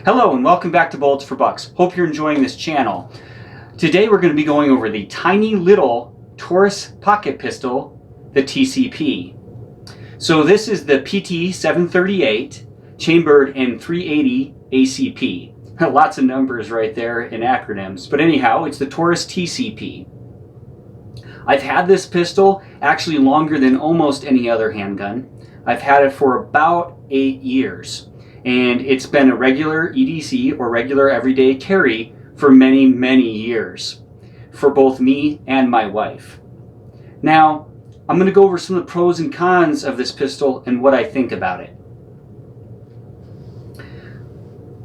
Hello and welcome back to Bullets for Bucks. Hope you're enjoying this channel. Today we're going to be going over the tiny little Taurus pocket pistol, the TCP. So this is the PT-738, chambered in 380 ACP. Lots of numbers right there in acronyms. But anyhow, it's the Taurus TCP. I've had this pistol actually longer than almost any other handgun. I've had it for about 8 years. And it's been a regular EDC or regular everyday carry for many, many years for both me and my wife. Now, I'm going to go over some of the pros and cons of this pistol and what I think about it.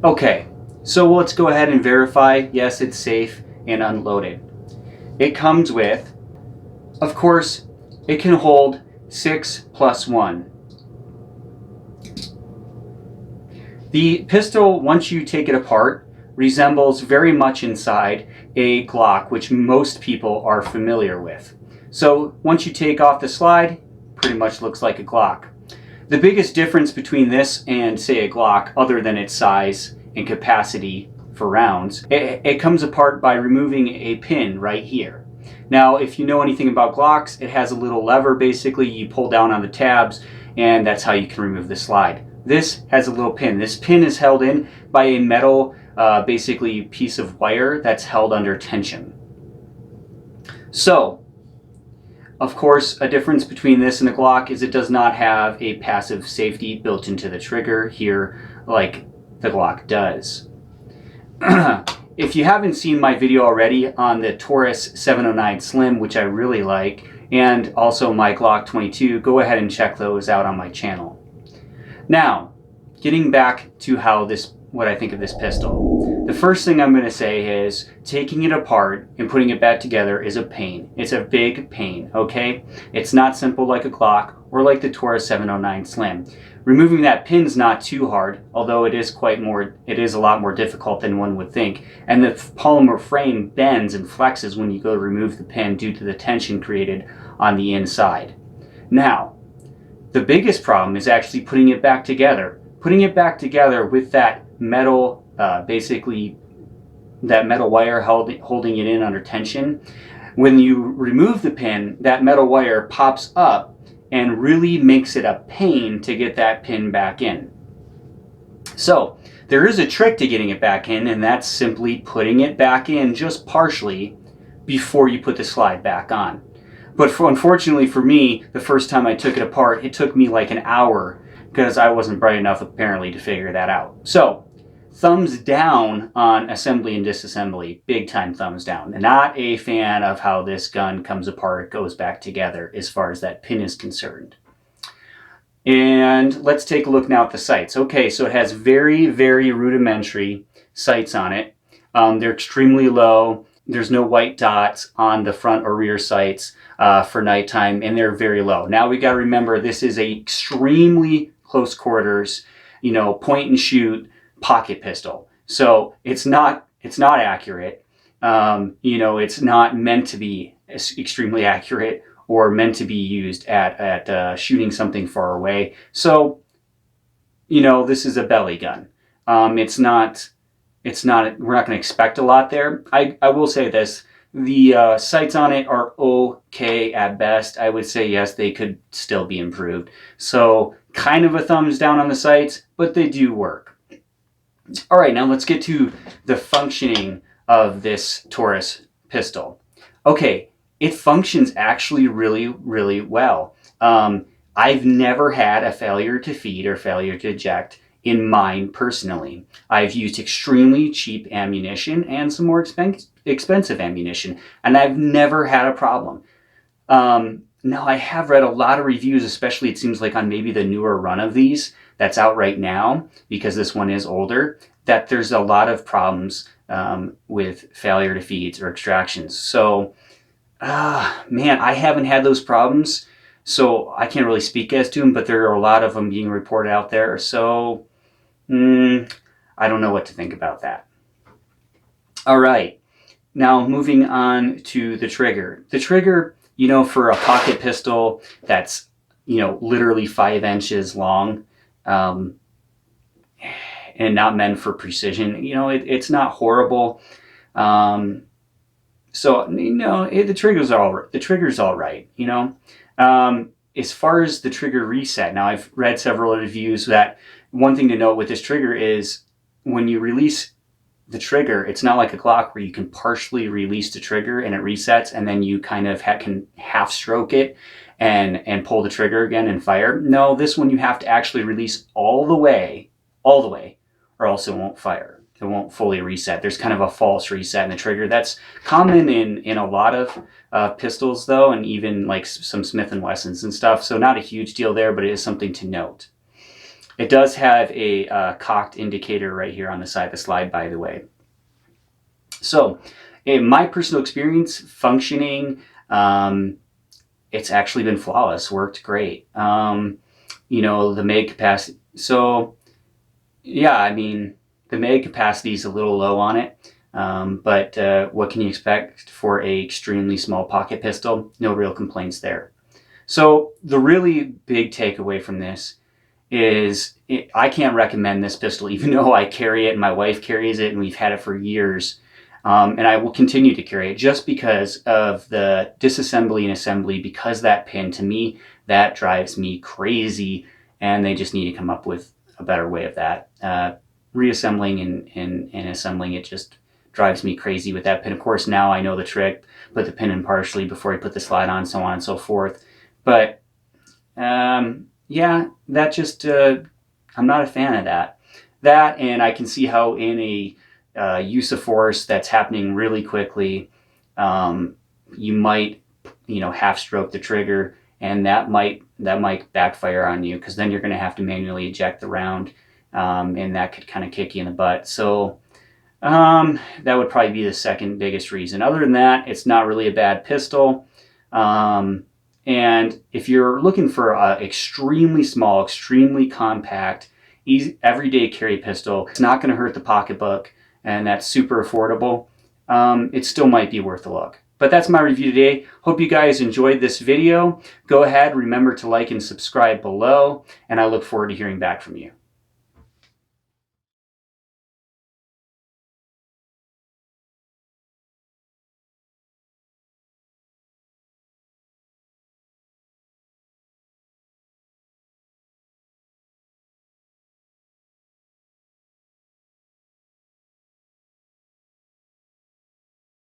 Okay, so let's go ahead and verify, yes, it's safe and unloaded. It comes with, of course, it can hold 6+1. The pistol, once you take it apart, resembles very much inside a Glock, which most people are familiar with. So once you take off the slide, pretty much looks like a Glock. The biggest difference between this and, say, a Glock, other than its size and capacity for rounds, it comes apart by removing a pin right here. Now, if you know anything about Glocks, it has a little lever. Basically, you pull down on the tabs, and that's how you can remove the slide. This has a little pin. This pin is held in by a metal, basically piece of wire that's held under tension. So, of course, a difference between this and a Glock is it does not have a passive safety built into the trigger here like the Glock does. If you haven't seen my video already on the Taurus 709 Slim, which I really like, and also my Glock 22, go ahead and check those out on my channel. Now, getting back to what I think of this pistol. The first thing I'm going to say is taking it apart and putting it back together is a pain. It's a big pain, okay? It's not simple like a Glock or like the Taurus 709 Slim. Removing that pin's not too hard, although it is a lot more difficult than one would think. And the polymer frame bends and flexes when you go to remove the pin due to the tension created on the inside. Now, the biggest problem is actually putting it back together. Putting it back together with that metal, basically that metal wire holding it in under tension. When you remove the pin, that metal wire pops up and really makes it a pain to get that pin back in. So there is a trick to getting it back in, and that's simply putting it back in just partially before you put the slide back on. But unfortunately for me, the first time I took it apart, it took me like an hour because I wasn't bright enough apparently to figure that out. So, thumbs down on assembly and disassembly. Big time thumbs down. Not a fan of how this gun comes apart, goes back together as far as that pin is concerned. And let's take a look now at the sights. Okay, so it has very, very rudimentary sights on it. They're extremely low. There's no white dots on the front or rear sights for nighttime, and they're very low. Now we got to remember this is a extremely close quarters, point and shoot pocket pistol. So it's not accurate. It's not meant to be extremely accurate or meant to be used at shooting something far away. So, this is a belly gun. We're not going to expect a lot there. I will say this, the sights on it are okay at best. I would say yes, they could still be improved. So kind of a thumbs down on the sights, but they do work. All right, now let's get to the functioning of this Taurus pistol. Okay, it functions actually really, really well. I've never had a failure to feed or failure to eject in mine personally. I've used extremely cheap ammunition and some more expensive ammunition, and I've never had a problem. Now, I have read a lot of reviews, especially it seems like on maybe the newer run of these that's out right now, because this one is older, that there's a lot of problems with failure to feeds or extractions. So, man, I haven't had those problems, so I can't really speak as to them, but there are a lot of them being reported out there. So, I don't know what to think about that. All right, now moving on to the trigger. The trigger, for a pocket pistol that's, literally 5 inches long, and not meant for precision. You know, it's not horrible. So, you know, the trigger's all right, you know. As far as the trigger reset, now I've read several reviews that one thing to note with this trigger is when you release the trigger, it's not like a Glock where you can partially release the trigger and it resets, and then you kind of can half stroke it and pull the trigger again and fire. No, this one you have to actually release all the way, or else it won't fire. It won't fully reset. There's kind of a false reset in the trigger. That's common in a lot of pistols though, and even like some Smith & Wessons and stuff. So not a huge deal there, but it is something to note. It does have a cocked indicator right here on the side of the slide, by the way. So in my personal experience functioning, it's actually been flawless, worked great. You know, the mag capacity. So yeah, I mean, the mag capacity is a little low on it, but what can you expect for a extremely small pocket pistol? No real complaints there. So the really big takeaway from this is I can't recommend this pistol, even though I carry it and my wife carries it and we've had it for years. And I will continue to carry it just because of the disassembly and assembly, because that pin, to me, that drives me crazy, and they just need to come up with a better way of that. Reassembling and assembling it just drives me crazy with that pin. Of course, now I know the trick, put the pin in partially before I put the slide on, so on and so forth. But yeah, that just, I'm not a fan of that. That, and I can see how in a use of force that's happening really quickly, you might, you know, half stroke the trigger, and that might backfire on you, because then you're going to have to manually eject the round, and that could kind of kick you in the butt. So that would probably be the second biggest reason. Other than that, it's not really a bad pistol. And if you're looking for an extremely small, extremely compact, easy, everyday carry pistol, it's not going to hurt the pocketbook, and that's super affordable, it still might be worth a look. But that's my review today. Hope you guys enjoyed this video. Go ahead, remember to like and subscribe below, and I look forward to hearing back from you.